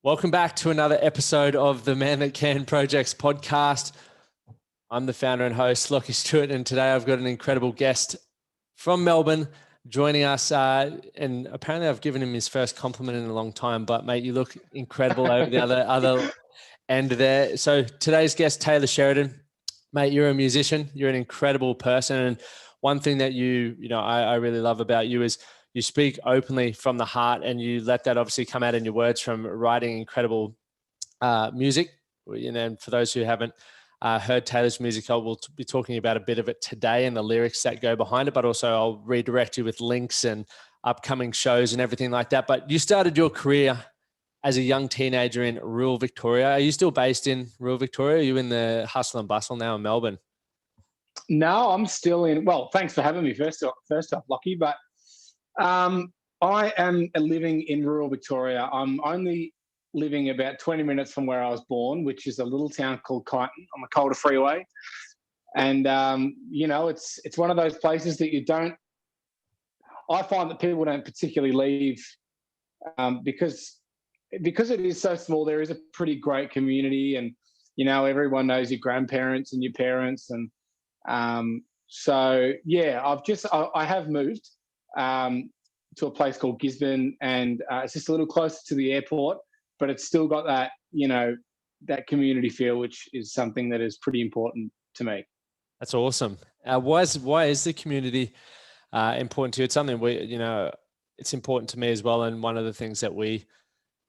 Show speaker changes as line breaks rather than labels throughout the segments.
Welcome back to another episode of the Man That Can Projects podcast. I'm the founder and host, Lockie Stewart, and today I've got an incredible guest from Melbourne joining us. And apparently I've given him his first compliment in a long time, but mate, you look incredible over the other end there. So today's guest, Taylor Sheridan. Mate, you're a musician. You're an incredible person. And one thing that I really love about you is you speak openly from the heart, and you let that obviously come out in your words from writing incredible music. And for those who haven't heard Taylor's music, I will be talking about a bit of it today and the lyrics that go behind it, but also I'll redirect you with links and upcoming shows and everything like that. But you started your career as a young teenager in rural Victoria. Are you still based in rural Victoria? Are you in the hustle and bustle now in Melbourne?
No, I'm still in. Well, thanks for having me first off, Lockie. But I am living in rural Victoria. I'm only living about 20 minutes from where I was born, which is a little town called Kyneton on the Calder Freeway. And, it's one of those places that I find that people don't particularly leave because it is so small. There is a pretty great community, and, everyone knows your grandparents and your parents. And I have moved to a place called Gisborne, and it's just a little closer to the airport, but it's still got that, that community feel, which is something that is pretty important to me.
That's awesome. Why is the community important to you? It's something it's important to me as well. And one of the things that we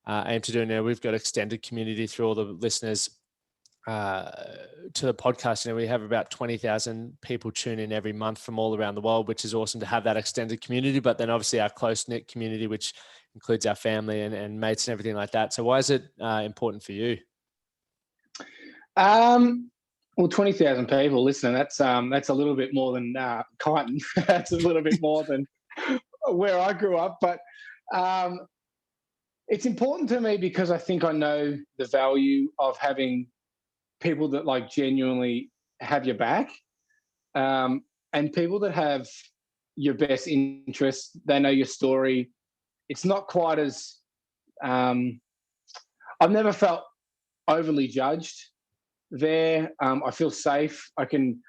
aim to do now, we've got extended community through all the listeners to the podcast. We have about 20,000 people tune in every month from all around the world, which is awesome to have that extended community. But then obviously our close-knit community, which includes our family and mates and everything like that. So why is it important for you?
Well, 20,000 people listening, that's a little bit more than Kyneton. That's a little bit more than where I grew up. But it's important to me because I think I know the value of having people that genuinely have your back, and people that have your best interests. They know your story. It's not quite as I've never felt overly judged there. I feel safe. I can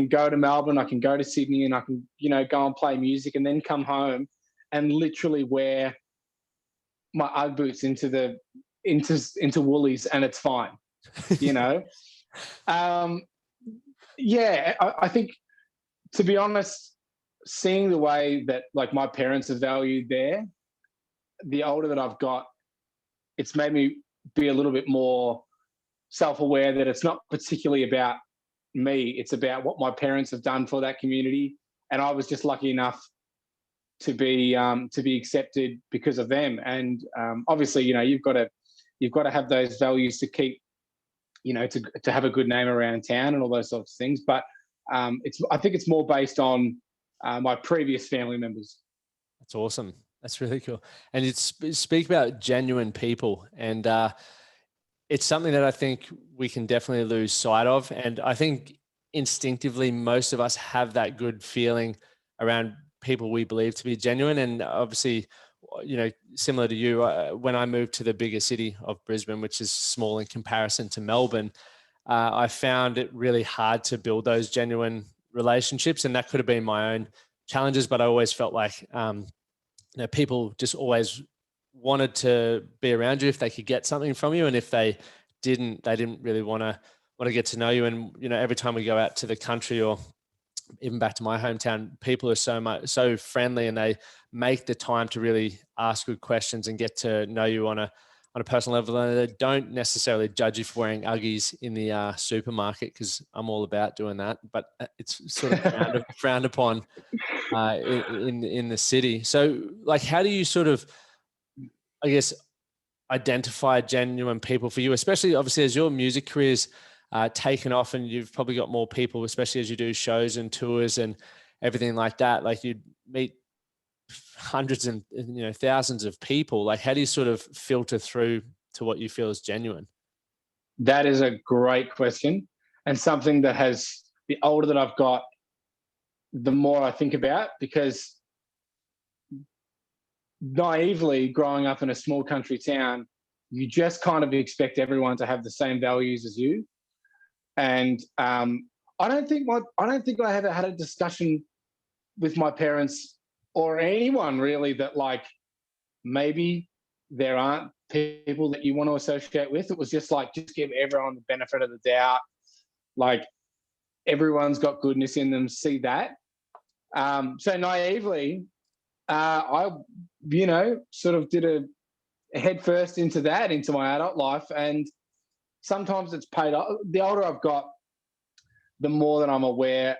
go to Melbourne, I can go to Sydney, and I can go and play music, and then come home and literally wear my UGG boots into Woolies, and it's fine. I think, to be honest, seeing the way that my parents are valued there, the older that I've got, it's made me be a little bit more self-aware that it's not particularly about me, it's about what my parents have done for that community. And I was just lucky enough to be accepted because of them. And obviously, you've got to have those values to keep, to have a good name around town and all those sorts of things. But I think it's more based on my previous family members.
That's awesome. That's really cool. And you speak about genuine people, and it's something that I think we can definitely lose sight of. And I think instinctively, most of us have that good feeling around people we believe to be genuine. And obviously, similar to you, when I moved to the bigger city of Brisbane, which is small in comparison to Melbourne, I found it really hard to build those genuine relationships. And that could have been my own challenges, but I always felt like, people just always wanted to be around you if they could get something from you. And if they didn't really want to get to know you. And, every time we go out to the country or even back to my hometown, people are so friendly, and they make the time to really ask good questions and get to know you on a personal level. And they don't necessarily judge you for wearing Uggies in the supermarket, because I'm all about doing that, but it's sort of frowned upon in the city. So how do you sort of, I guess, identify genuine people for you, especially obviously as your music career's taken off, and you've probably got more people, especially as you do shows and tours and everything like that. You meet hundreds and thousands of people. How do you sort of filter through to what you feel is genuine?
That is a great question, and something that has, the older that I've got, the more I think about, because naively growing up in a small country town, you just kind of expect everyone to have the same values as you. And I don't think I ever had a discussion with my parents or anyone really that like maybe there aren't people that you want to associate with. It was just like, just give everyone the benefit of the doubt. Like everyone's got goodness in them. See that. So naively, I, sort of did a head first into that, into my adult life. And sometimes it's paid off. The older I've got, the more that I'm aware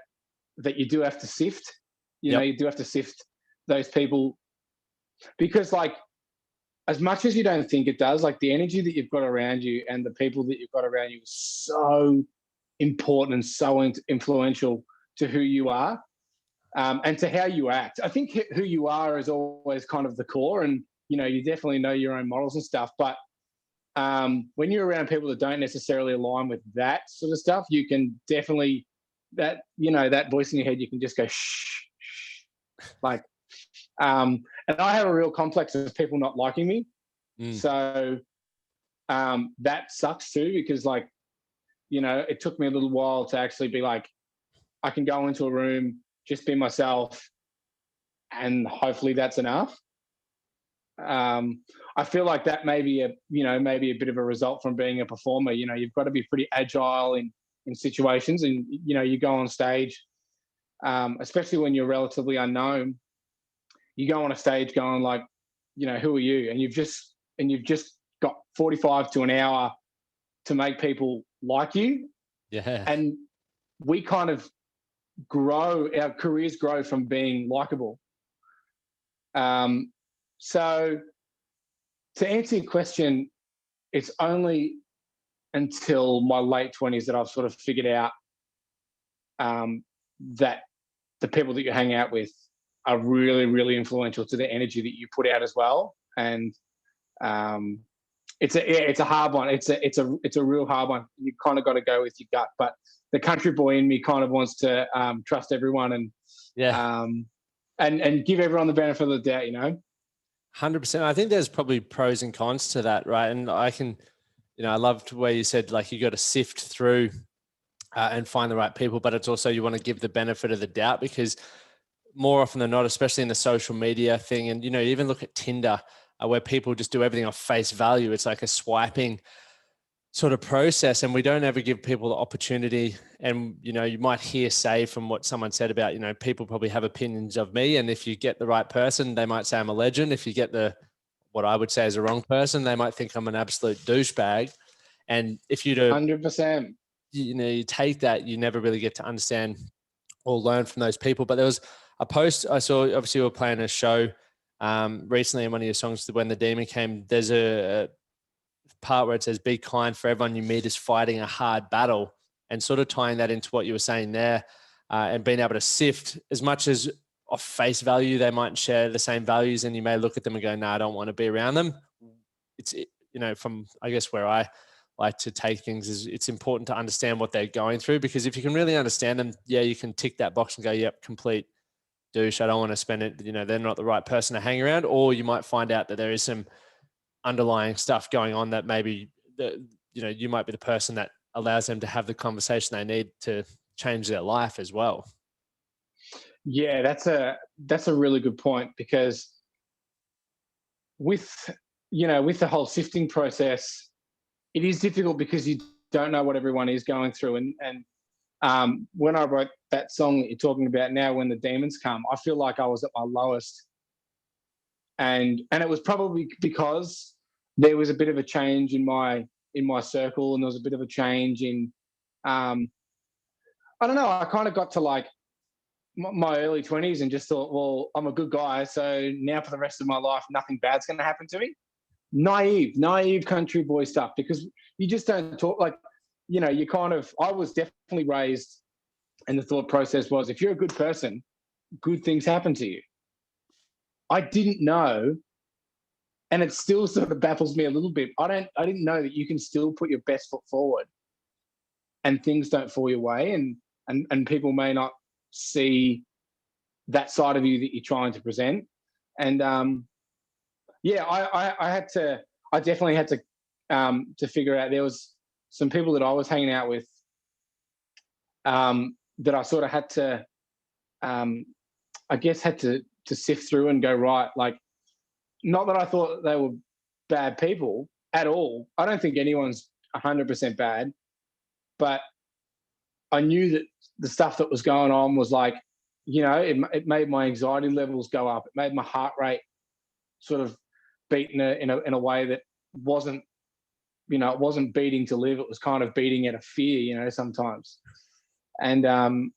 that you do have to sift. You do have to sift those people, because like, as much as you don't think it does, like the energy that you've got around you and the people that you've got around you is so important and so influential to who you are, and to how you act. I think who you are is always kind of the core, and you definitely know your own morals and stuff. But when you're around people that don't necessarily align with that sort of stuff, you can definitely that voice in your head, you can just go shh, shh, like. And I have a real complex of people not liking me. So that sucks too, because like, it took me a little while to actually be like, I can go into a room, just be myself, and hopefully that's enough. I feel like that may be maybe a bit of a result from being a performer. You've got to be pretty agile in situations, and you go on stage, especially when you're relatively unknown. You go on a stage going like, who are you? And you've just got 45 to an hour to make people like you.
Yeah.
And we kind of our careers grow from being likable. So to answer your question, it's only until my late 20s that I've sort of figured out that the people that you hang out with are really, really influential to the energy that you put out as well. And it's a hard one. It's a real hard one. You kind of got to go with your gut. But the country boy in me kind of wants to trust everyone and give everyone the benefit of the doubt.
100%. I think there's probably pros and cons to that, right? And I can, I loved where you said like you got to sift through and find the right people, but it's also you want to give the benefit of the doubt, because more often than not, especially in the social media thing, and you even look at Tinder, where people just do everything off face value. It's like a swiping sort of process, and we don't ever give people the opportunity. And you might say from what someone said about people probably have opinions of me, and if you get the right person, they might say I'm a legend. If you get what I would say is a wrong person, they might think I'm an absolute douchebag. And if you do
100%,
you take that, you never really get to understand or learn from those people. But there was a post I saw, obviously you were playing a show recently in one of your songs, When the Demon Came. There's a part where it says, be kind, for everyone you meet is fighting a hard battle, and sort of tying that into what you were saying there, and being able to sift, as much as off face value, they might share the same values, and you may look at them and go, no, I don't want to be around them. It's, from, I guess, where I like to take things is it's important to understand what they're going through, because if you can really understand them, you can tick that box and go, yep, complete douche. I don't want to spend it. They're not the right person to hang around. Or you might find out that there is some underlying stuff going on that maybe, you might be the person that allows them to have the conversation they need to change their life as well.
Yeah, that's a really good point, because with the whole sifting process, it is difficult because you don't know what everyone is going through. And when I wrote that song that you're talking about now, When the Demons Come, I feel like I was at my lowest. And it was probably because there was a bit of a change in my circle, and there was a bit of a change in, I don't know, I kind of got to like my early 20s and just thought, well, I'm a good guy, so now for the rest of my life, nothing bad's going to happen to me. Naive country boy stuff, because you just don't talk like, I was definitely raised, and the thought process was, if you're a good person, good things happen to you. I didn't know, and it still sort of baffles me a little bit. I didn't know that you can still put your best foot forward and things don't fall your way, and people may not see that side of you that you're trying to present. And yeah, I had to. I definitely had to figure out. There was some people that I was hanging out with that I sort of had to, um, I guess, had to sift through and go right. Like, not that I thought they were bad people at all. I don't think anyone's 100% bad, but I knew that the stuff that was going on was like, it made my anxiety levels go up. It made my heart rate sort of beat in a way that wasn't, it wasn't beating to live. It was kind of beating out of fear, sometimes. And and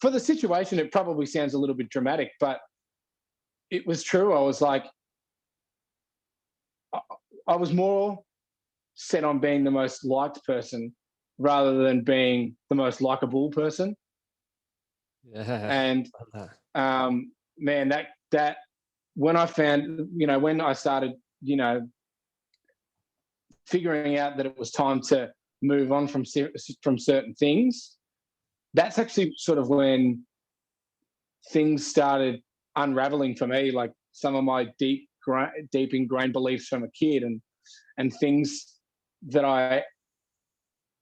for the situation, it probably sounds a little bit dramatic, but it was true. I was like, I was more set on being the most liked person rather than being the most likable person.
Yeah.
And
Love that.
man, that when I found, when I started, figuring out that it was time to move on from certain things, that's actually sort of when things started unraveling for me. Like some of my deep ingrained beliefs from a kid, and things that I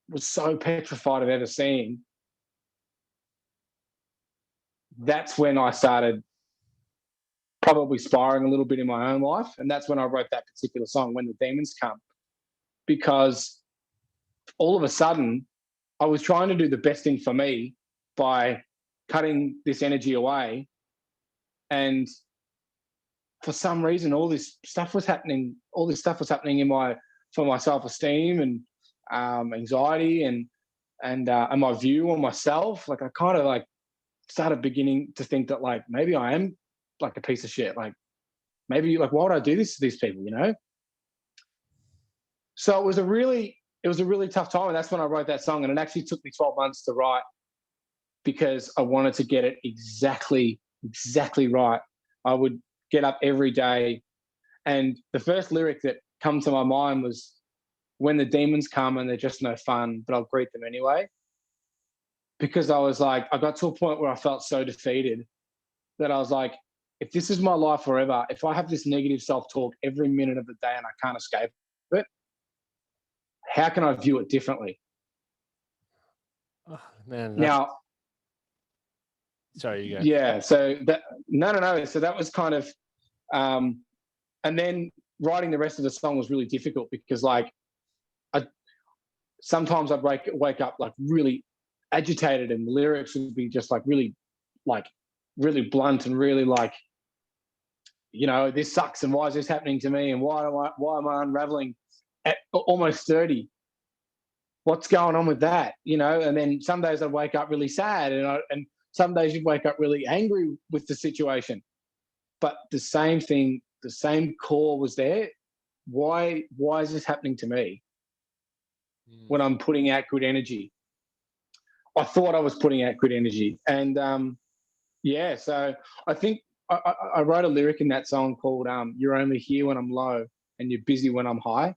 was so petrified of ever seeing. That's when I started probably spiraling a little bit in my own life, and that's when I wrote that particular song, "When the Demons Come," because all of a sudden I was trying to do the best thing for me by cutting this energy away, and for some reason all this stuff was happening. All this stuff was happening for my self-esteem and anxiety and my view on myself. Like, I kind of like started beginning to think that, like, maybe I am like a piece of shit. Like, maybe, like, why would I do this to these people? So it was a really tough time, and that's when I wrote that song. And it actually took me 12 months to write because I wanted to get it exactly right. I would get up every day, and the first lyric that come to my mind was, "When the demons come and they're just no fun, but I'll greet them anyway." Because I was like, I got to a point where I felt so defeated that I was like, if this is my life forever, if I have this negative self-talk every minute of the day and I can't escape it, how can I view it differently?
Oh, man, that's
Now,
sorry, you go.
yeah, so that no. So that was kind of, um, and then writing the rest of the song was really difficult because, like, I sometimes I'd wake up like really agitated, and the lyrics would be just like really blunt and really like, this sucks, and why is this happening to me, and why am I unraveling at almost 30? What's going on with that? And then some days I'd wake up really sad, and some days you'd wake up really angry with the situation. But the same thing, the same core was there. Why is this happening to me when I'm putting out good energy? I thought I was putting out good energy, and yeah. So I think I wrote a lyric in that song called "You're only here when I'm low, and you're busy when I'm high."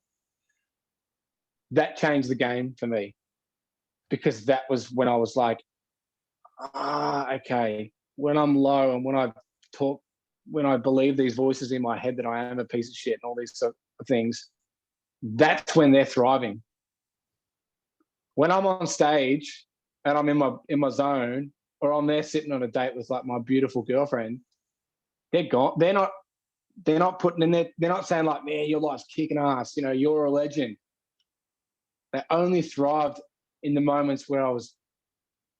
That changed the game for me because that was when I was like, okay, when I'm low and talk, when I believe these voices in my head that I am a piece of shit and all these sort of things, that's when they're thriving. When I'm on stage and I'm in my zone, or I'm there sitting on a date with like my beautiful girlfriend, they're gone. They're not putting in there. They're not saying like, "Man, your life's kicking ass. You're a legend." They only thrived in the moments where I was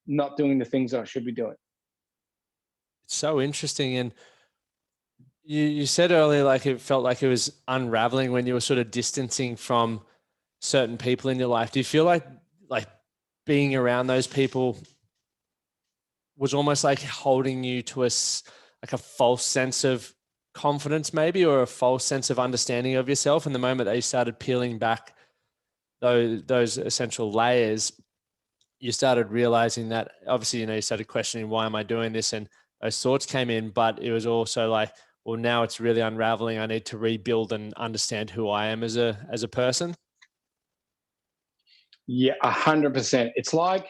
not doing the things that I should be doing.
It's so interesting. And you said earlier, like it felt like it was unraveling when you were sort of distancing from certain people in your life. Do you feel like being around those people was almost like holding you to like a false sense of confidence maybe, or a false sense of understanding of yourself? And the moment that you started peeling back those essential layers, you started realizing that obviously, you started questioning, why am I doing this? And those thoughts came in, but it was also like, well, now it's really unraveling. I need to rebuild and understand who I am as a person.
Yeah, 100%. It's like,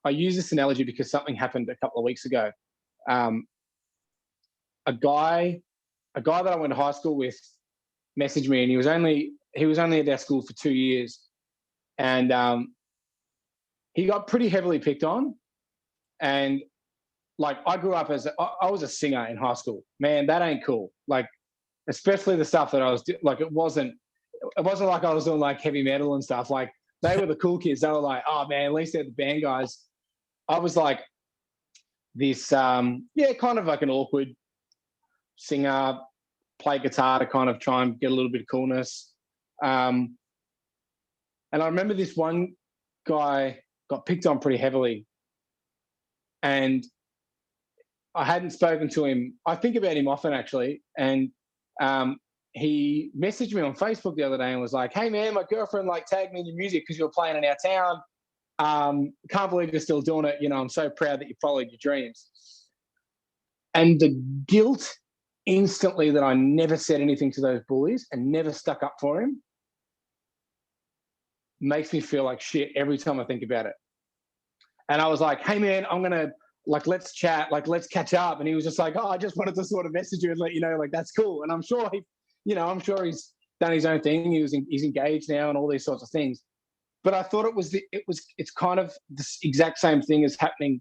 I use this analogy because something happened a couple of weeks ago. Um, a guy a guy that I went to high school with messaged me, and he was only at that school for 2 years, and he got pretty heavily picked on. And like, I grew up I was a singer in high school. Man, that ain't cool. Like, especially the stuff that I was like, it wasn't like I was doing like heavy metal and stuff. Like, they were the cool kids. They were like, oh man, at least they're the band guys. I was like this, kind of like an awkward singer, play guitar to kind of try and get a little bit of coolness. And I remember this one guy got picked on pretty heavily, and I hadn't spoken to him. I think about him often, actually. And he messaged me on Facebook the other day and was like, hey man, my girlfriend like tagged me in your music because you were playing in our town. Can't believe you're still doing it. You know, I'm so proud that you followed your dreams. And the guilt instantly that I never said anything to those bullies and never stuck up for him makes me feel like shit every time I think about it. And I was like, hey man, I'm going to, like, let's chat, like, let's catch up. And he was just like, oh, I just wanted to sort of message you and let you know, like, that's cool. And I'm sure he's done his own thing. He's engaged now and all these sorts of things. But I thought it's kind of the exact same thing as happening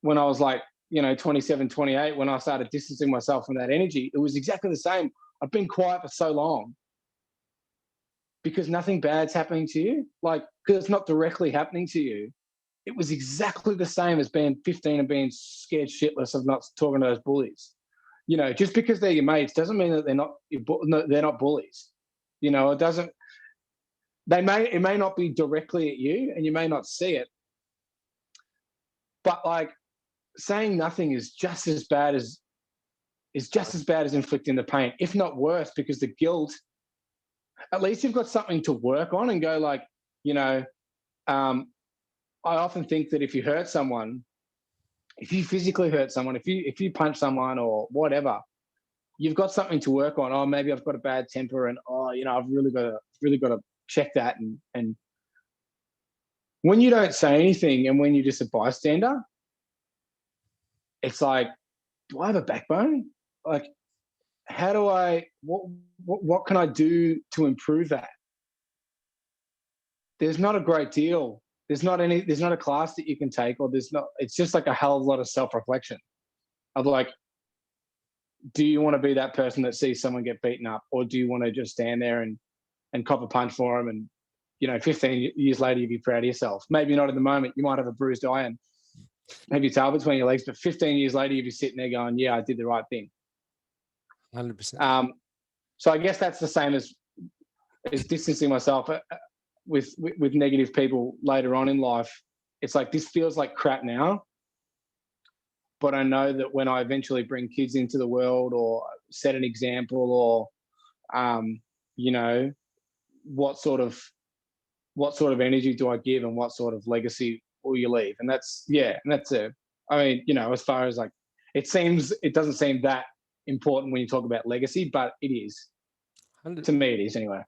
when I was like, 27, 28, when I started distancing myself from that energy. It was exactly the same. I've been quiet for so long because nothing bad's happening to you. Like, because it's not directly happening to you. It was exactly the same as being 15 and being scared shitless of not talking to those bullies. Just because they're your mates doesn't mean that they're not bullies. It doesn't. It may not be directly at you, and you may not see it, but like, saying nothing is just as bad as inflicting the pain, if not worse, because the guilt. At least you've got something to work on and go like, I often think that if you hurt someone, if you physically hurt someone, if you punch someone or whatever, you've got something to work on. Oh, maybe I've got a bad temper, and I've really got to check that. And when you don't say anything, and when you're just a bystander, it's like, do I have a backbone? Like, how do I? What can I do to improve that? There's not a great deal. There's not a class that you can take, or it's just like a hell of a lot of self-reflection of like, do you want to be that person that sees someone get beaten up, or do you want to just stand there and cop a punch for them? And 15 years later, you'd be proud of yourself. Maybe not at the moment. You might have a bruised eye and maybe your tail between your legs, but 15 years later, you'd be sitting there going, yeah, I did the right thing.
100%.
So I guess that's the same as distancing myself with negative people later on in life. It's like, this feels like crap now, but I know that when I eventually bring kids into the world or set an example, or what sort of energy do I give, and what sort of legacy will you leave? And that's it. I mean, as far as like, it doesn't seem that important when you talk about legacy, but it is. To me, it is anyway.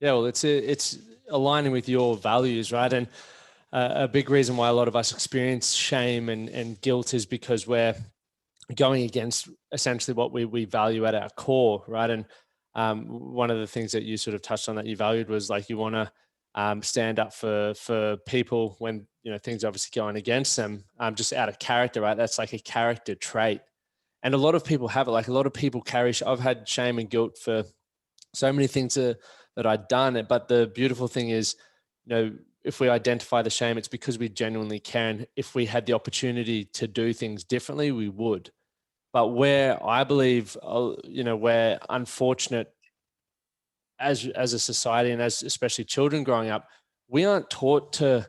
Yeah, well, it's aligning with your values, right? And a big reason why a lot of us experience shame and guilt is because we're going against essentially what we value at our core, right? And one of the things that you sort of touched on that you valued was like, you want to stand up for people when things are obviously going against them, just out of character, right? That's like a character trait, and a lot of people have it. Like, a lot of people carry. I've had shame and guilt for so many things that I'd done. But the beautiful thing is, if we identify the shame, it's because we genuinely care. And if we had the opportunity to do things differently, we would. But where I believe, we're unfortunate as a society, and as especially children growing up, we aren't taught to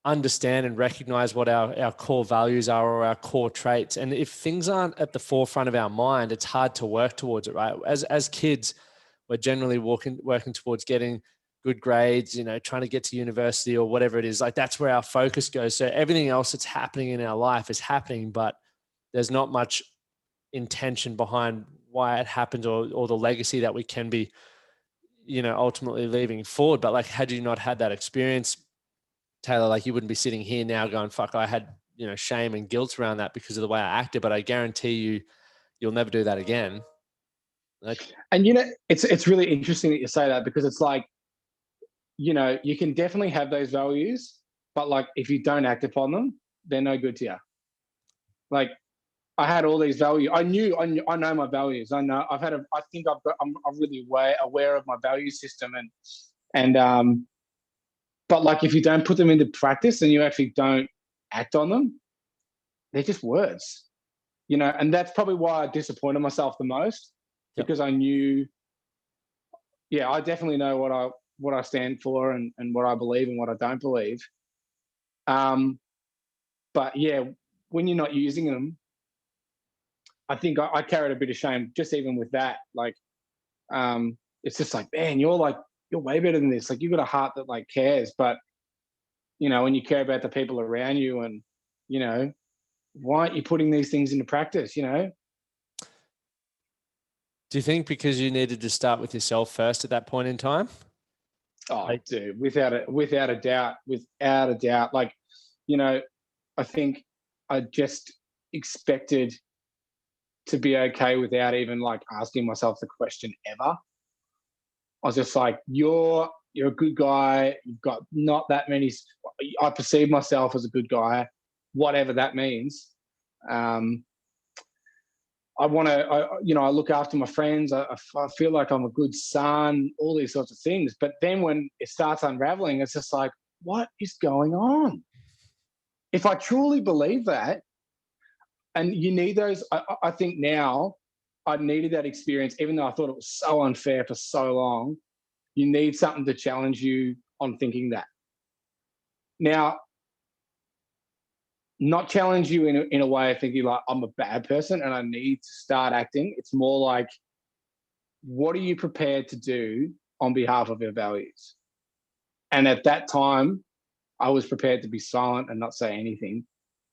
understand and recognize what our core values are, or our core traits. And if things aren't at the forefront of our mind, it's hard to work towards it, right? As kids, we're generally working towards getting good grades, trying to get to university or whatever it is. Like, that's where our focus goes. So everything else that's happening in our life is happening, but there's not much intention behind why it happens, or the legacy that we can be, ultimately leaving forward. But like, had you not had that experience, Taylor, like, you wouldn't be sitting here now going, fuck, I had, shame and guilt around that because of the way I acted. But I guarantee you, you'll never do that again. Like,
And it's really interesting that you say that, because it's like, you can definitely have those values, but like if you don't act upon them, they're no good to you. Like, I had all these values. I know my values. I think I'm really aware of my value system, and but like if you don't put them into practice and you actually don't act on them, they're just words, and that's probably why I disappointed myself the most,
yep.
because I knew, I definitely know what I stand for, and what I believe and what I don't believe. But yeah, when you're not using them, I think I carried a bit of shame just even with that. Like, it's just like, man, you're way better than this. Like, you've got a heart that like cares, but when you care about the people around you, and why aren't you putting these things into practice?
Do you think because you needed to start with yourself first at that point in time?
Oh, dude, without a doubt. Like, I think I just expected to be okay without even like asking myself the question ever. I was just like, you're a good guy. You've got not that many. I perceive myself as a good guy, whatever that means. I want to, I look after my friends. I feel like I'm a good son, all these sorts of things. But then when it starts unraveling, it's just like, what is going on? If I truly believe that, and you need those, I think now I needed that experience, even though I thought it was so unfair for so long. You need something to challenge you on thinking that. Now, not challenge you in a way of thinking like I'm a bad person and I need to start acting. It's more like, what are you prepared to do on behalf of your values? And at that time, I was prepared to be silent and not say anything,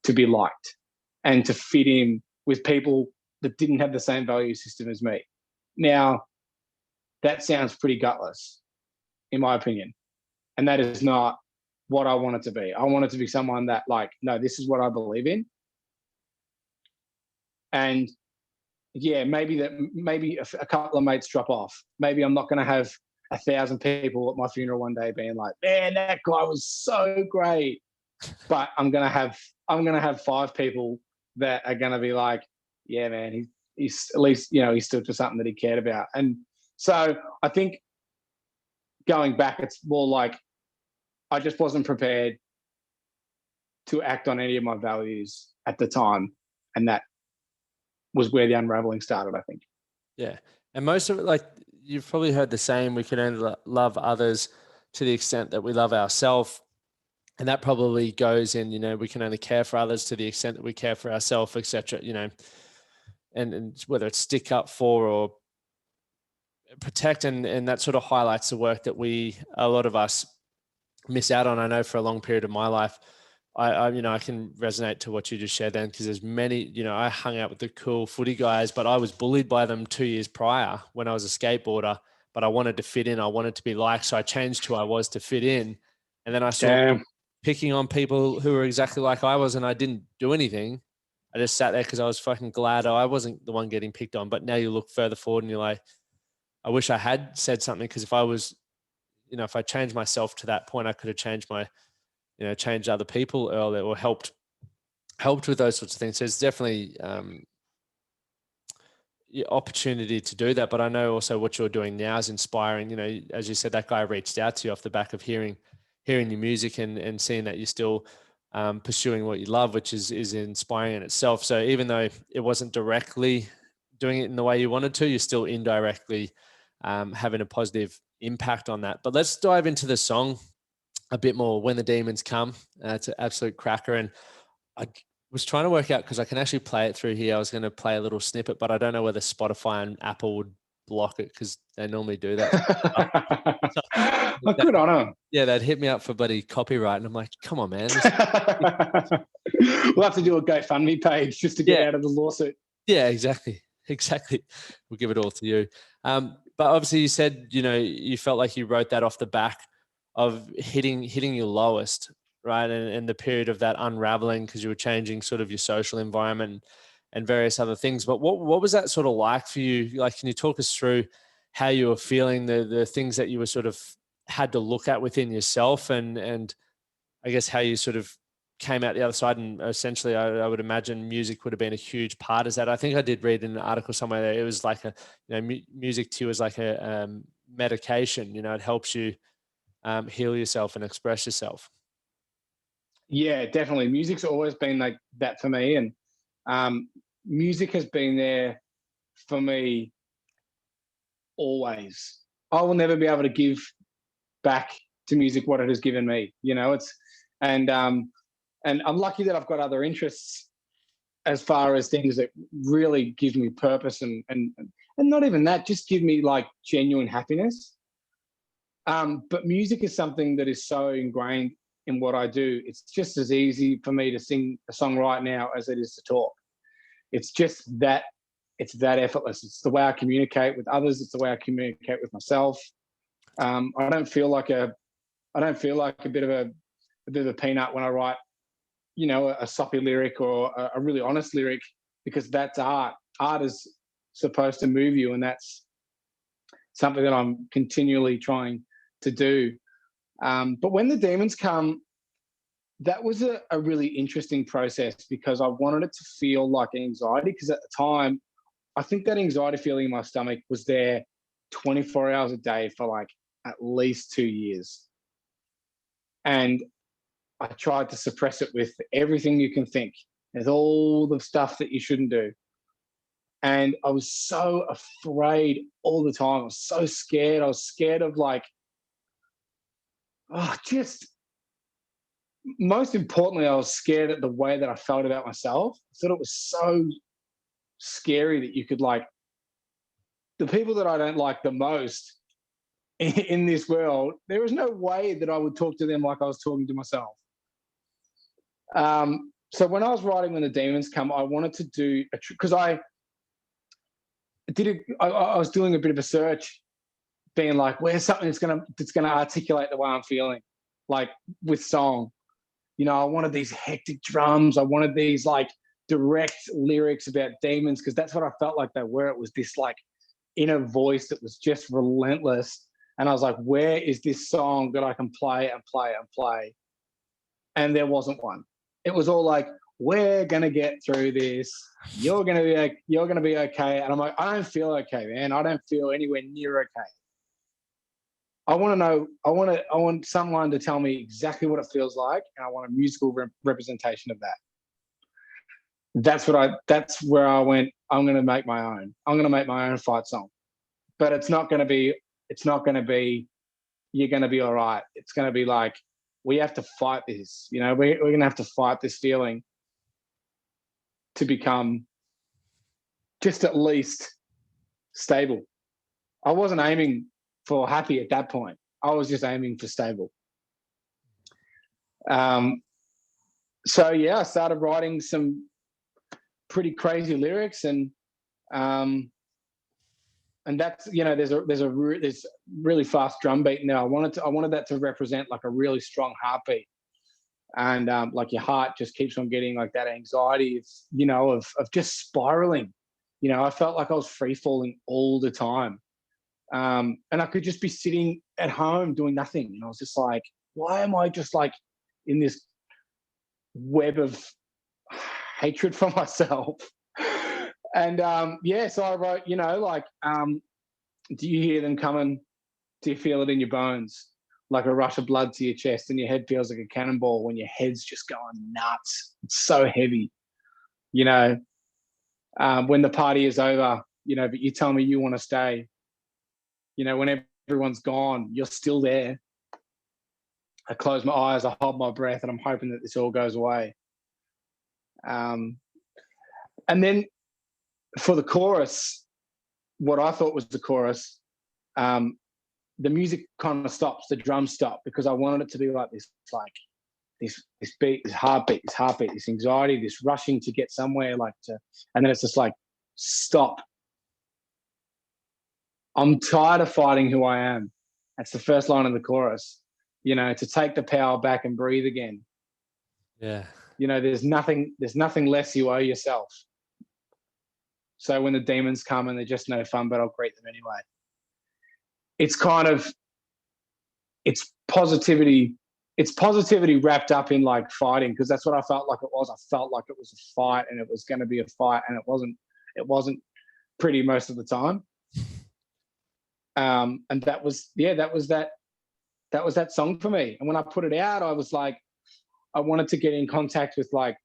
to be liked and to fit in with people that didn't have the same value system as me. Now, that sounds pretty gutless, in my opinion. And that is not what I want it to be. I want it to be someone that like, no, this is what I believe in. And yeah, maybe a couple of mates drop off. Maybe I'm not going to have 1,000 people at my funeral one day being like, man, that guy was so great. But I'm going to have 5 people that are going to be like, yeah, man, he's at least, he stood for something that he cared about. And so I think going back, it's more like, I just wasn't prepared to act on any of my values at the time. And that was where the unraveling started, I think.
Yeah. And most of it, like you've probably heard the same, we can only love others to the extent that we love ourselves. And that probably goes in, we can only care for others to the extent that we care for ourselves, etc. And whether it's stick up for or protect, and that sort of highlights the work that a lot of us miss out on. I know for a long period of my life, I can resonate to what you just shared then, because there's many, I hung out with the cool footy guys, but I was bullied by them 2 years prior when I was a skateboarder, but I wanted to fit in. I wanted to be liked. So I changed who I was to fit in. And then I saw picking on people who were exactly like I was, and I didn't do anything. I just sat there because I was fucking glad I wasn't the one getting picked on. But now you look further forward and you're like, I wish I had said something, because if I was, if I changed myself to that point, I could have changed changed other people earlier, or helped with those sorts of things. So there's definitely opportunity to do that. But I know also what you're doing now is inspiring. As you said, that guy reached out to you off the back of hearing your music and seeing that you're still pursuing what you love, which is inspiring in itself. So even though it wasn't directly doing it in the way you wanted to, you're still indirectly having a positive impact on that. But let's dive into the song a bit more. When the Demons Come. It's an absolute cracker. And I was trying to work out, because I can actually play it through here. I was going to play a little snippet, but I don't know whether Spotify and Apple would block it, because they normally do that.
Good on them.
Yeah, they'd hit me up for bloody copyright. And I'm like, come on, man.
We'll have to do a GoFundMe page just to get out of the lawsuit.
Yeah, exactly. We'll give it all to you. But obviously you said, you felt like you wrote that off the back of hitting your lowest, right? And the period of that unraveling, because you were changing sort of your social environment and various other things. But what was that sort of like for you? Like, can you talk us through how you were feeling, the things that you were sort of had to look at within yourself, and I guess how you sort of came out the other side? And essentially, I would imagine music would have been a huge part of that. I think I did read in an article somewhere that it was like music to you is like a medication. You know, it helps you heal yourself and express yourself.
Yeah, definitely. Music's always been like that for me, and music has been there for me always. I will never be able to give back to music what it has given me. You know, and I'm lucky that I've got other interests as far as things that really give me purpose and not even that, just give me like genuine happiness. But music is something that is so ingrained in what I do. It's just as easy for me to sing a song right now as it is to talk. It's just that it's that effortless. It's the way I communicate with others. It's the way I communicate with myself. I don't feel like a bit of a peanut when I write, you know, a soppy lyric or a really honest lyric, because that's art. Art is supposed to move you, and that's something that I'm continually trying to do. But when the demons come, that was a really interesting process, because I wanted it to feel like anxiety, because at the time, I think that anxiety feeling in my stomach was there 24 hours a day for like at least 2 years. And I tried to suppress it with everything you can think. There's all the stuff that you shouldn't do. And I was so afraid all the time. I was so scared. I was scared of like, just most importantly, I was scared at the way that I felt about myself. I thought it was so scary that you could like, the people that I don't like the most in this world, there is no way that I would talk to them like I was talking to myself. So when I was writing When the Demons Come, I wanted to do because I was doing a bit of a search, being like, where's something that's gonna articulate the way I'm feeling, like with song. You know, I wanted these hectic drums. I wanted these like direct lyrics about demons, because that's what I felt like they were. It was this like inner voice that was just relentless. And I was like, where is this song that I can play and play and play? And there wasn't one. It was all like, we're gonna get through this. You're gonna be okay. And I'm like, I don't feel okay, man. I don't feel anywhere near okay. I want to know. I want someone to tell me exactly what it feels like, and I want a musical representation of that. That's where I went. I'm going to make my own. I'm going to make my own fight song, but it's not going to be. You're going to be all right. It's going to be like, we have to fight this. You know, we're going to have to fight this feeling to become just at least stable. I wasn't aiming for happy at that point. I was just aiming for stable. So yeah, I started writing some pretty crazy lyrics, and that's, you know, there's really fast drum beat now. I wanted that to represent like a really strong heartbeat, and like your heart just keeps on getting like that anxiety, you know, of just spiraling. You know, I felt like I was free falling all the time. And I could just be sitting at home doing nothing. And I was just like, why am I just like in this web of hatred for myself? And yeah, so I wrote, you know, like, do you hear them coming? Do you feel it in your bones? Like a rush of blood to your chest, and your head feels like a cannonball when your head's just going nuts. It's so heavy, you know. When the party is over, you know, but you tell me you want to stay. You know, when everyone's gone, you're still there. I close my eyes, I hold my breath, and I'm hoping that this all goes away. And then for the chorus, what I thought was the chorus, the music kind of stops, the drums stop, because I wanted it to be like this, like this beat, this heartbeat, this anxiety, this rushing to get somewhere, and then it's just like, stop. I'm tired of fighting who I am. That's the first line of the chorus. You know, to take the power back and breathe again.
Yeah.
You know, there's nothing less you owe yourself. So when the demons come and they're just no fun, but I'll greet them anyway. It's kind of, it's positivity wrapped up in like fighting, because that's what I felt like it was. I felt like it was a fight, and it was going to be a fight, and it wasn't pretty most of the time. And that was that song for me. And when I put it out, I was like, I wanted to get in contact with like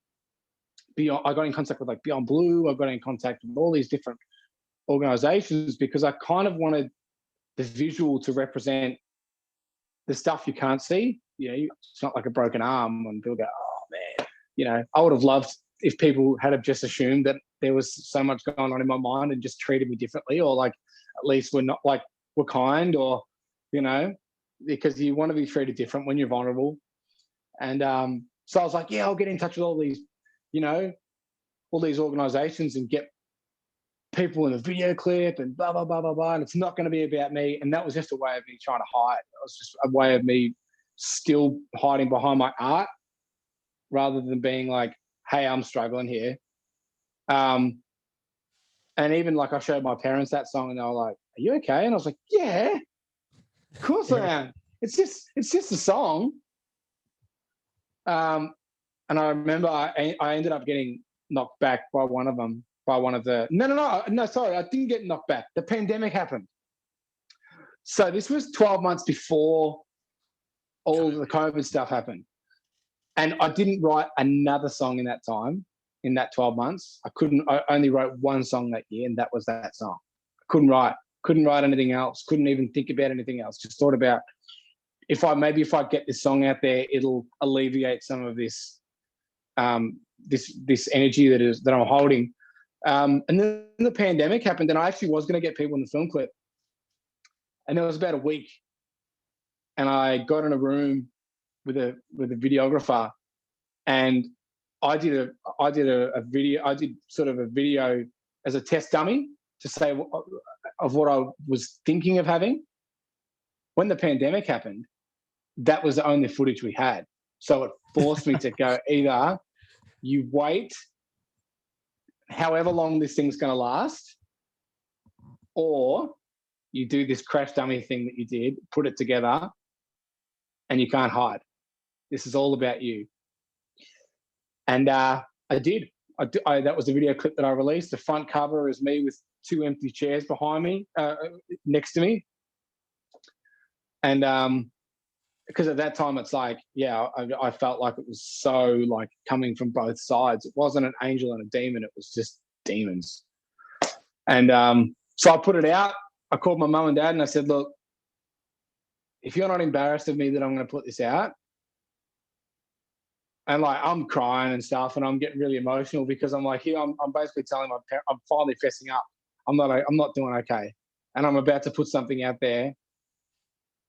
Beyond. I got in contact with like Beyond Blue. I got in contact with all these different organizations, because I kind of wanted the visual to represent the stuff you can't see. It's not like a broken arm and people go, oh man, I would have loved if people had have just assumed that there was so much going on in my mind and just treated me differently, or like at least we're not like we're kind, or because you want to be treated different when you're vulnerable. And so I was like, yeah, I'll get in touch with all these organizations and get people in a video clip and blah blah blah blah blah, and it's not going to be about me. And that was just a way of me trying to hide. It was just a way of me still hiding behind my art, rather than being like, hey, I'm struggling here. And even like I showed my parents that song, and they were like, are you okay? And I was like, yeah, of course I am. It's just a song. And I remember I ended up getting knocked back by one of them. No, sorry, I didn't get knocked back. The pandemic happened. So this was 12 months before all the COVID stuff happened. And I didn't write another song in that time, in that 12 months. I only wrote one song that year, and that was that song. I couldn't write anything else, couldn't even think about anything else. Just thought about if I get this song out there, it'll alleviate some of this this energy that I'm holding. And then the pandemic happened, and I actually was going to get people in the film clip. And it was about a week, and I got in a room with a videographer, and I did a video. I did sort of a video as a test dummy to say of what I was thinking of having. When the pandemic happened, that was the only footage we had. So it forced me to go, either you wait however long this thing's going to last, or you do this crash dummy thing that you did, put it together, and you can't hide. This is all about you. And I did. That was the video clip that I released. The front cover is me with two empty chairs behind me, next to me. And because at that time it's like, yeah, I felt like it was so like coming from both sides. It wasn't an angel and a demon. It was just demons. And so I put it out. I called my mum and dad and I said, look, if you're not embarrassed of me that I'm going to put this out, and like I'm crying and stuff, and I'm getting really emotional because I'm like, here, I'm basically telling my parents, I'm finally fessing up. I'm not doing okay, and I'm about to put something out there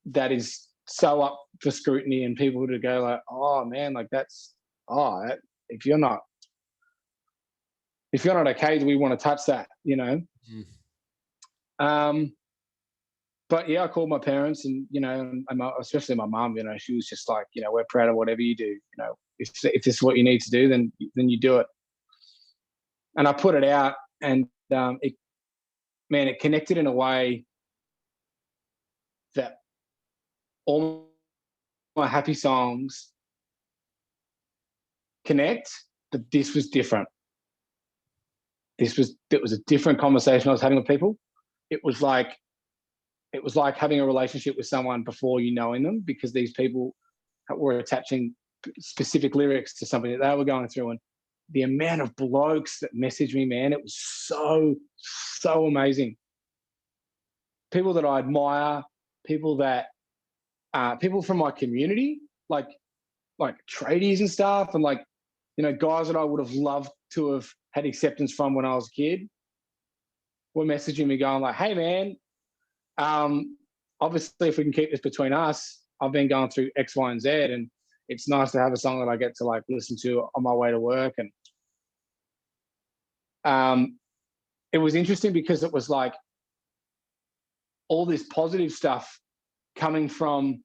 that is so up for scrutiny, and people to go like, oh man, like if you're not okay, do we want to touch that? But yeah, I called my parents, and especially my mum. She was just like, we're proud of whatever you do. If this is what you need to do, then you do it. And I put it out, and it connected in a way that all my happy songs connect, but this was different. It was a different conversation I was having with people. It was like having a relationship with someone before you knowing them, because these people were attaching specific lyrics to something that they were going through. And the amount of blokes that messaged me, man, it was so, so amazing. People that I admire, people from my community, like tradies and stuff, and guys that I would have loved to have had acceptance from when I was a kid, were messaging me going like, hey man, obviously if we can keep this between us, I've been going through X, Y, and Z, and it's nice to have a song that I get to like listen to on my way to work. And it was interesting because it was like all this positive stuff coming from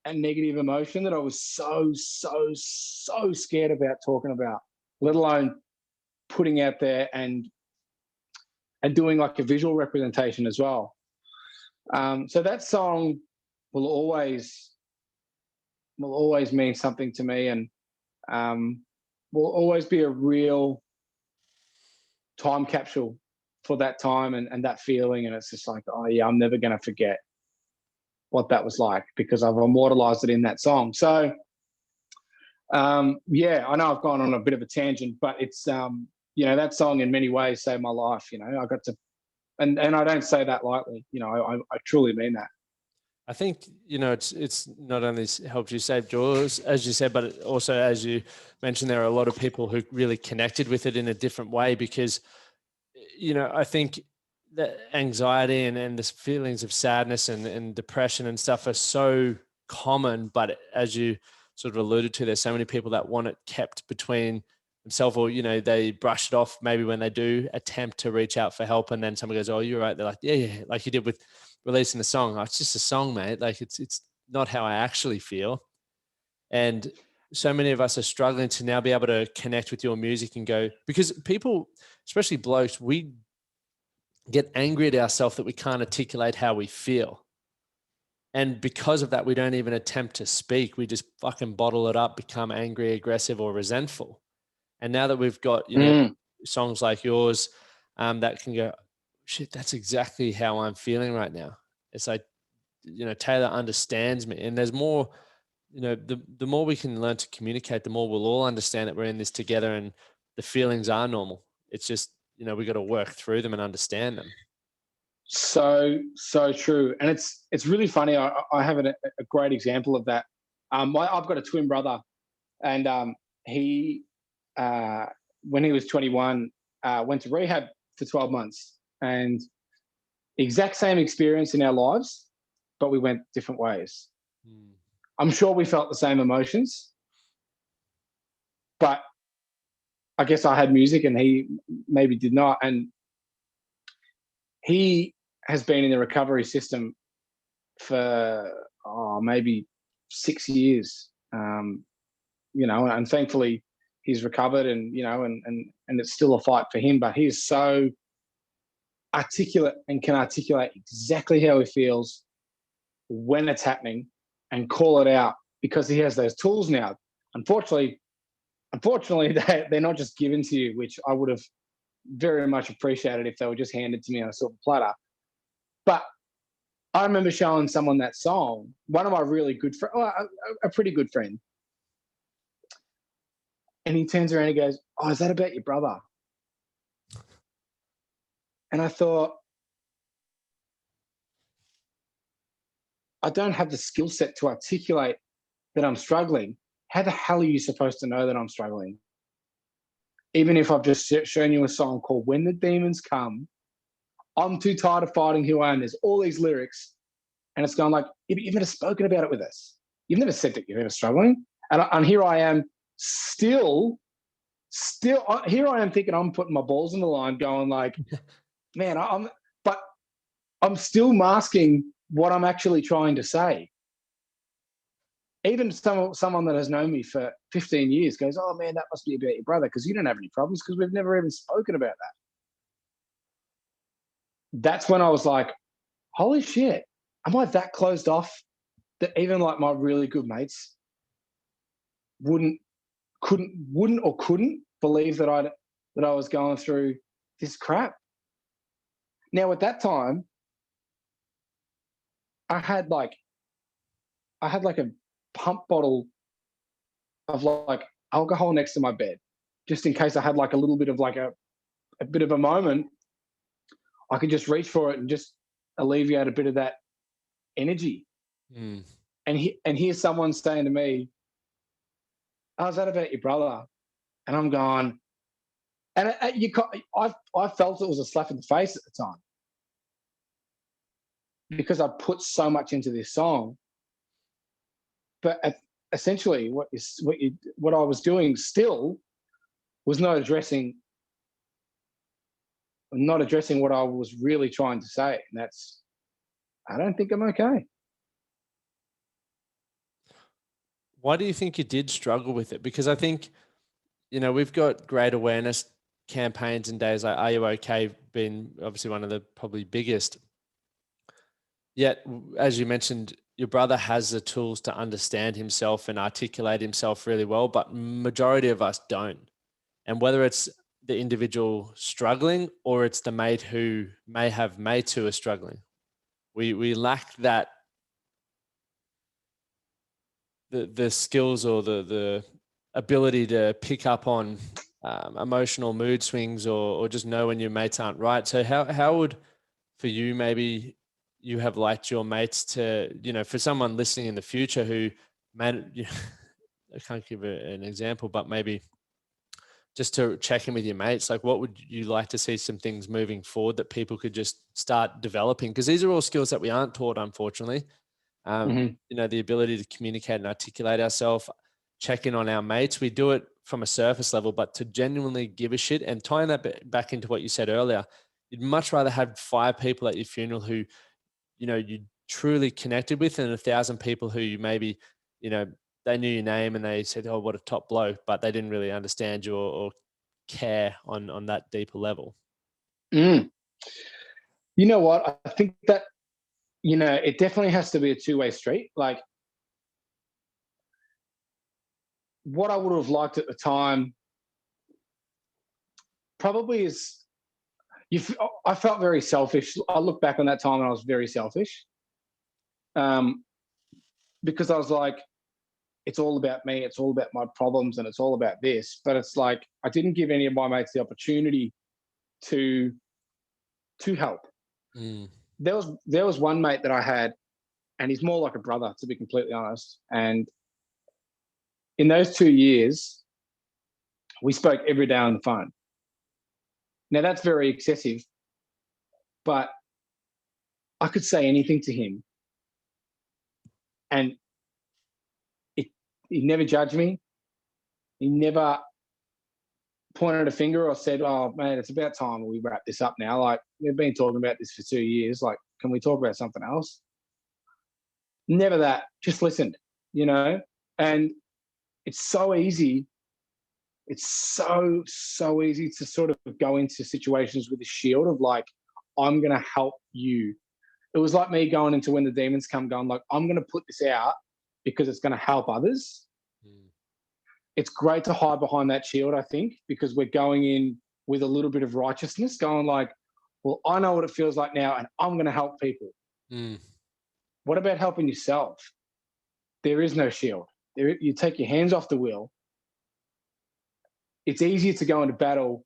a negative emotion that I was so, so, so scared about talking about, let alone putting out there and and doing like a visual representation as well. So that song will always mean something to me, and will always be a real time capsule for that time and that feeling. And it's just like, oh yeah, I'm never going to forget what that was like because I've immortalized it in that song. So yeah, I know I've gone on a bit of a tangent, but it's that song in many ways saved my life. I got to, and I don't say that lightly. I truly mean that.
I think, it's not only helped you save yours, as you said, but it also, as you mentioned, there are a lot of people who really connected with it in a different way because, I think that anxiety and the feelings of sadness and depression and stuff are so common. But as you sort of alluded to, there's so many people that want it kept between themselves, or, they brush it off maybe when they do attempt to reach out for help. And then someone goes, oh, you're right. They're like, yeah, like you did with releasing the song. Oh, it's just a song, mate. Like it's not how I actually feel. And so many of us are struggling to now be able to connect with your music and go, because people, especially blokes, we get angry at ourselves that we can't articulate how we feel. And because of that, we don't even attempt to speak. We just fucking bottle it up, become angry, aggressive, or resentful. And now that we've got, songs like yours, that can go, shit, that's exactly how I'm feeling right now. It's like, Taylor understands me. And there's more, the more we can learn to communicate, the more we'll all understand that we're in this together and the feelings are normal. It's just, we got to work through them and understand them.
So true. And it's really funny. I have a great example of that. I've got a twin brother, and he, when he was 21, went to rehab for 12 months, and exact same experience in our lives, but we went different ways. I'm sure we felt the same emotions, but I guess I had music and he maybe did not. And he has been in the recovery system for maybe 6 years, and thankfully he's recovered, and it's still a fight for him, but he is so articulate and can articulate exactly how he feels when it's happening and call it out because he has those tools now. Unfortunately, they're not just given to you, which I would have very much appreciated if they were just handed to me on a silver platter. But I remember showing someone that song, one of my really good friends, a pretty good friend, and he turns around and he goes, "Oh, is that about your brother?" And I thought, I don't have the skill set to articulate that I'm struggling. How the hell are you supposed to know that I'm struggling? Even if I've just shown you a song called When the Demons Come, I'm too tired of fighting who I am. There's all these lyrics, and it's going like, you've never spoken about it with us. You've never said that you're ever struggling. And here I am still, here I am thinking I'm putting my balls in the line going like, man, but I'm still masking what I'm actually trying to say. Even someone that has known me for 15 years goes, "Oh man, that must be about your brother because you don't have any problems because we've never even spoken about that." That's when I was like, holy shit, am I that closed off that even like my really good mates wouldn't believe that I was going through this crap? Now at that time, I had like a pump bottle of like alcohol next to my bed, just in case I had like a little bit of like a bit of a moment. I could just reach for it and just alleviate a bit of that energy. And here's someone saying to me, "Oh, is that about your brother?" And I'm going, and I felt it was a slap in the face at the time because I put so much into this song. But essentially, what I was doing still was not addressing what I was really trying to say, and that's, I don't think I'm okay.
Why do you think you did struggle with it? Because I think, we've got great awareness campaigns and days like Are You Okay? been obviously one of the probably biggest. Yet, as you mentioned, your brother has the tools to understand himself and articulate himself really well, but majority of us don't. And whether it's the individual struggling or it's the mate who may have mates who are struggling, we lack that the skills or the ability to pick up on emotional mood swings or just know when your mates aren't right. So how would, for you, maybe you have liked your mates to, for someone listening in the future who I can't give an example, but maybe just to check in with your mates, like what would you like to see some things moving forward that people could just start developing? Because these are all skills that we aren't taught, unfortunately. The ability to communicate and articulate ourselves, check in on our mates. We do it from a surface level, but to genuinely give a shit, and tying that back into what you said earlier, you'd much rather have 5 people at your funeral who, you truly connected with than 1,000 people who you maybe, they knew your name and they said, oh, what a top bloke, but they didn't really understand you or care on that deeper level.
You know what? I think that, it definitely has to be a two-way street. Like, what I would have liked at the time probably is, I felt very selfish. I look back on that time and I was very selfish, because I was like, it's all about me, it's all about my problems, and it's all about this. But it's like I didn't give any of my mates the opportunity to help. There was one mate that I had, and he's more like a brother, to be completely honest. And in those 2 years, we spoke every day on the phone. Now that's very excessive, but I could say anything to him, and he never judged me. He never pointed a finger or said, "Oh man, it's about time we wrap this up now. Like, we've been talking about this for 2 years. Like, can we talk about something else?" Never that. Just listened, and it's so easy. It's so easy to sort of go into situations with a shield of like, I'm going to help you. It was like me going into When the Demons Come, going like, I'm going to put this out because it's going to help others. It's great to hide behind that shield, I think, because we're going in with a little bit of righteousness, going like, well, I know what it feels like now, and I'm going to help people. What about helping yourself? There is no shield. You take your hands off the wheel. It's easier to go into battle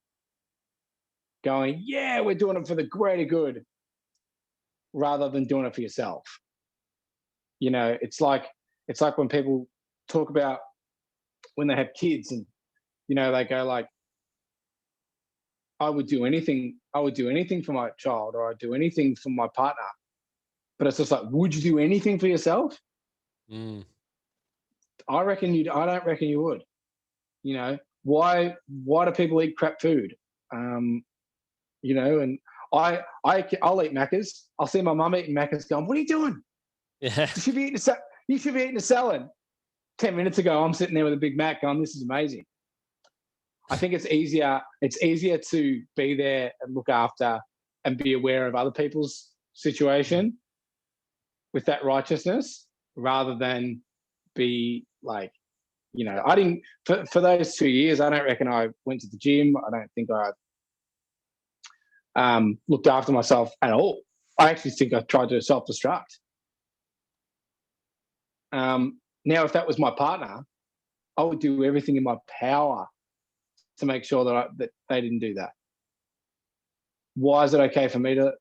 going, yeah, we're doing it for the greater good, rather than doing it for yourself. It's like when people talk about when they have kids and, they go like, I would do anything for my child, or I'd do anything for my partner. But it's just like, would you do anything for yourself? I don't reckon you would. Why do people eat crap food? And I'll eat Macca's. I'll see my mum eating Macca's going, what are you doing?
Yeah.
You should be eating a salad. 10 minutes ago, I'm sitting there with a Big Mac going, this is amazing. I think it's easier to be there and look after and be aware of other people's situation with that righteousness, rather than be like, I didn't, for those 2 years, I don't reckon I went to the gym. I don't think I looked after myself at all. I actually think I tried to self-destruct. Now, if that was my partner, I would do everything in my power to make sure that they didn't do that. Why is it okay for me to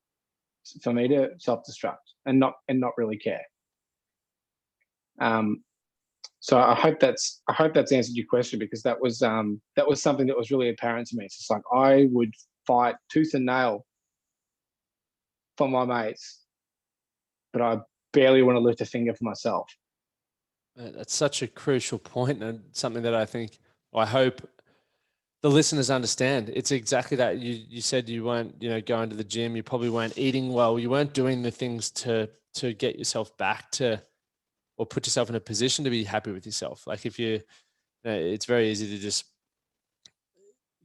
self-destruct and not really care? So I hope that's answered your question, because that was something that was really apparent to me. It's just like, I would fight tooth and nail for my mates, but I barely want to lift a finger for myself.
That's such a crucial point, and something that I hope the listeners understand. It's exactly that. You said you weren't, going to the gym. You probably weren't eating well. You weren't doing the things to get yourself back to, or put yourself in a position to be happy with yourself. Like if it's very easy to just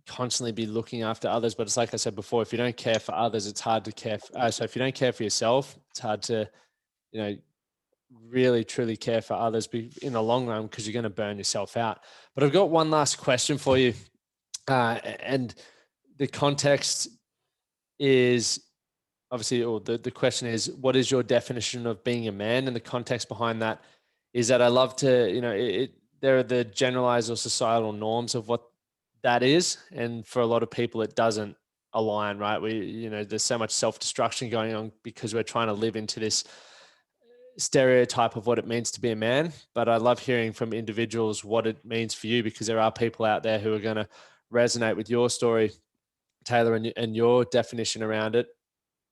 constantly be looking after others. But it's like I said before, if you don't care for others, it's hard to care. So if you don't care for yourself, it's hard to, you know, really truly care for others in the long run, because you're going to burn yourself out. But I've got one last question for you. And the context is obviously, or the question is, what is your definition of being a man? And the context behind that is that I love to, you know, there are the generalized or societal norms of what that is. And for a lot of people, it doesn't align, right? There's so much self-destruction going on because we're trying to live into this stereotype of what it means to be a man. But I love hearing from individuals what it means for you, because there are people out there who are going to resonate with your story, Taylor, and your definition around it,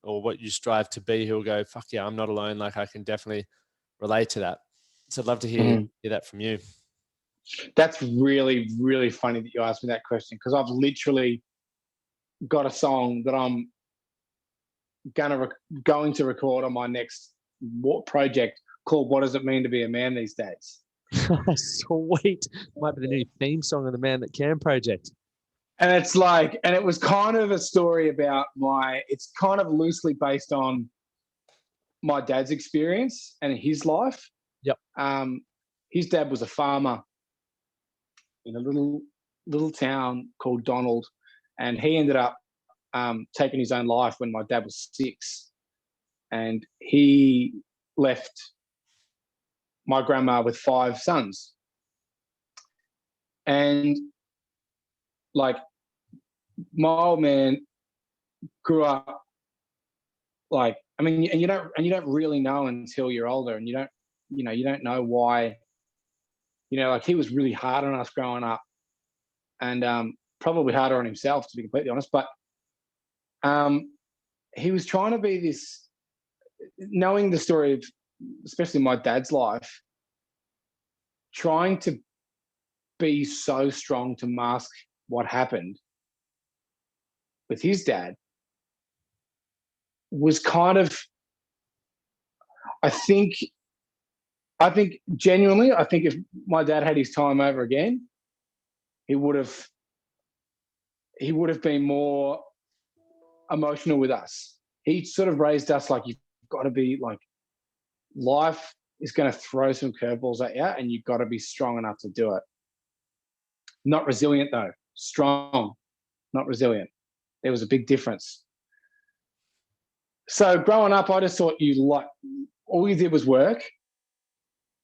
or what you strive to be, who will go, fuck yeah, I'm not alone. Like, I can definitely relate to that. So I'd love to hear that from you.
That's really, really funny that you asked me that question, because I've literally got a song that I'm going to record on my next project called "What Does It Mean to Be a Man These Days."
Sweet. Might be the new theme song of the Man That Can project.
And it's like, and it was kind of a story about it's kind of loosely based on my dad's experience and his life.
Yep.
His dad was a farmer in a little town called Donald, and he ended up taking his own life when my dad was 6, and he left my grandma with 5 sons. And like, my old man grew up like, I mean, and you don't really know until you're older, and you don't know why. Like, he was really hard on us growing up, and probably harder on himself, to be completely honest. But he was trying to be this, knowing the story of especially my dad's life, trying to be so strong to mask what happened with his dad was kind of, I think genuinely, I think if my dad had his time over again, he would have been more emotional with us. He sort of raised us like, you've got to be like, life is going to throw some curveballs at you, and you've got to be strong enough to do it. Not resilient though, strong, not resilient. There was a big difference. So growing up, I just thought all you did was work.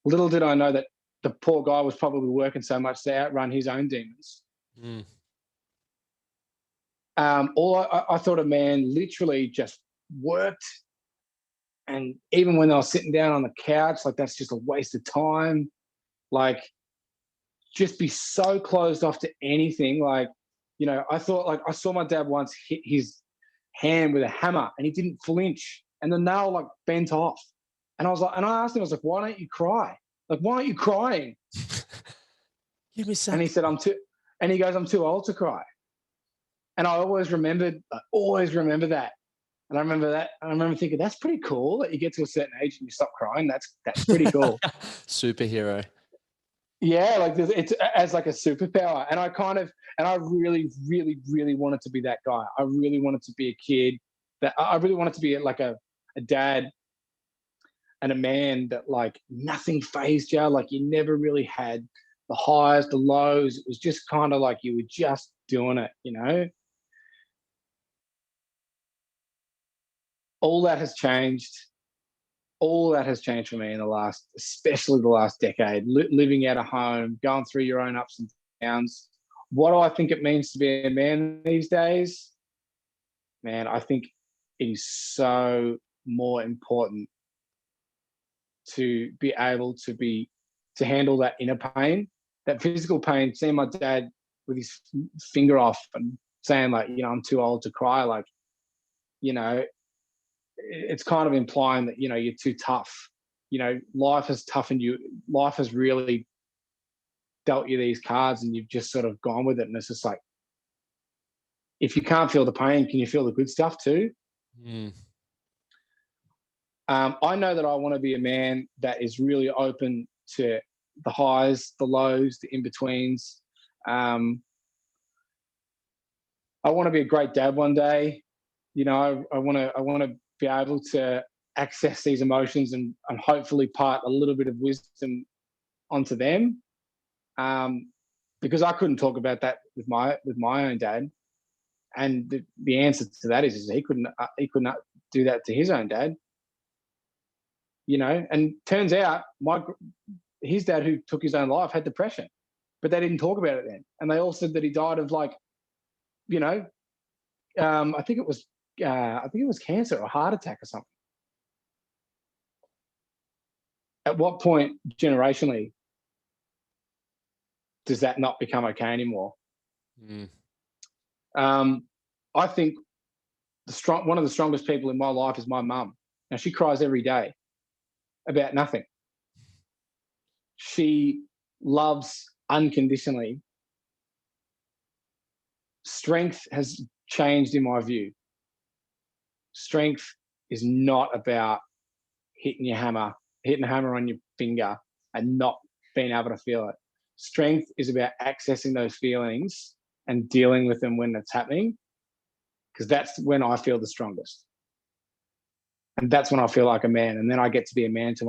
Little did I know that the poor guy was probably working so much to outrun his own demons. I thought a man literally just worked, and even when I was sitting down on the couch, like, that's just a waste of time. Like, just be so closed off to anything. Like, I thought, like, I saw my dad once hit his hand with a hammer, and he didn't flinch, and the nail like bent off. And I asked him, I was like, why don't you cry? Like, why aren't you crying?
Give me some.
And he said, and he goes, I'm too old to cry. And I always remember that. And I remember thinking, that's pretty cool that you get to a certain age and you stop crying. That's pretty cool.
Superhero.
Yeah, like, it's as like a superpower. And I really, really, really wanted to be that guy. I really wanted to be a kid that I really wanted to be like a dad and a man that, like, nothing fazed you. Like, you never really had the highs, the lows. It was just kind of like you were just doing it, All that has changed. All that has changed for me especially the last decade. Living out of home, going through your own ups and downs. What do I think it means to be a man these days? Man, I think it is so more important to be able to handle that inner pain, that physical pain. Seeing my dad with his finger off and saying, like, I'm too old to cry. Like, it's kind of implying that, you're too tough. Life has toughened you. Life has really dealt you these cards, and you've just sort of gone with it. And it's just like, if you can't feel the pain, can you feel the good stuff too? I know that I want to be a man that is really open to the highs, the lows, the in-betweens. I want to be a great dad one day. You know, I want to be able to access these emotions and hopefully part a little bit of wisdom onto them. Because I couldn't talk about that with my own dad, and the answer to that is he couldn't do that to his own dad. You know, and turns out his dad, who took his own life, had depression, but they didn't talk about it then, and they all said that he died of, like, you know, I think it was cancer or heart attack or something. At what point generationally does that not become okay anymore?
Mm.
I think one of the strongest people in my life is my mum. Now, she cries every day about nothing. She loves unconditionally. Strength has changed in my view. Strength is not about hitting a hammer on your finger and not being able to feel it. Strength is about accessing those feelings and dealing with them when it's happening, because that's when I feel the strongest. And that's when I feel like a man. And then I get to be a man to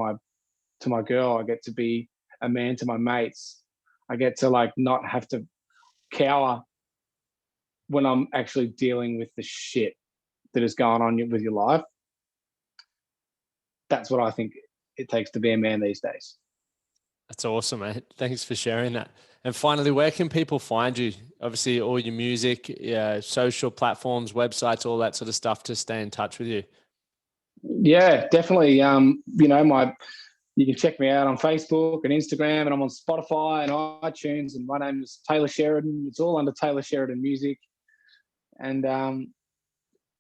my girl. I get to be a man to my mates. I get to, like, not have to cower when I'm actually dealing with the shit that is going on with your life. That's what I think it takes to be a man these days.
That's awesome, mate. Thanks for sharing that. And finally, where can people find you? Obviously, all your music, social platforms, websites, all that sort of stuff to stay in touch with you.
Yeah, definitely. You know, you can check me out on Facebook and Instagram, and I'm on Spotify and iTunes. And my name is Taylor Sheridan. It's all under Taylor Sheridan Music. And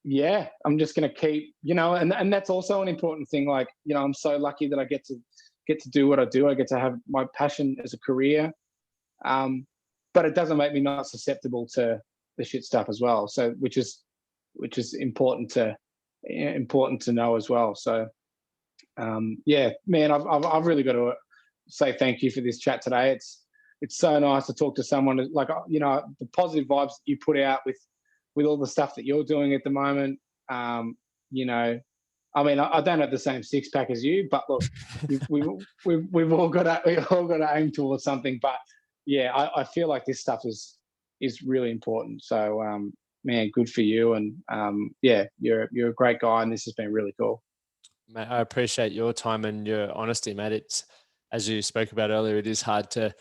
yeah, I'm just going to keep, you know, and that's also an important thing. Like, you know, I'm so lucky that I get to do what I do. I get to have my passion as a career, but it doesn't make me not susceptible to the shit stuff as well. So, which is important to know as well. So, yeah, man, I've really got to say thank you for this chat today. It's so nice to talk to someone, like, you know, the positive vibes that you put out with all the stuff that you're doing at the moment. You know, I mean, I don't have the same six pack as you, but look, we've all got to aim towards something. But yeah, I feel like this stuff is really important. So, man, good for you, and yeah, you're a great guy, and this has been really cool.
Mate, I appreciate your time and your honesty, mate. It's, as you spoke about earlier, it is hard to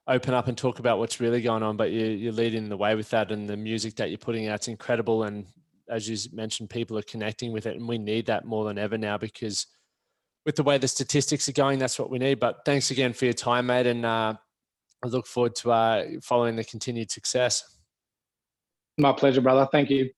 open up and talk about what's really going on, but you're leading the way with that, and the music that you're putting out's incredible. And as you mentioned, people are connecting with it, and we need that more than ever now, because with the way the statistics are going, that's what we need. But thanks again for your time, mate, and I look forward to following the continued success.
My pleasure, brother. Thank you.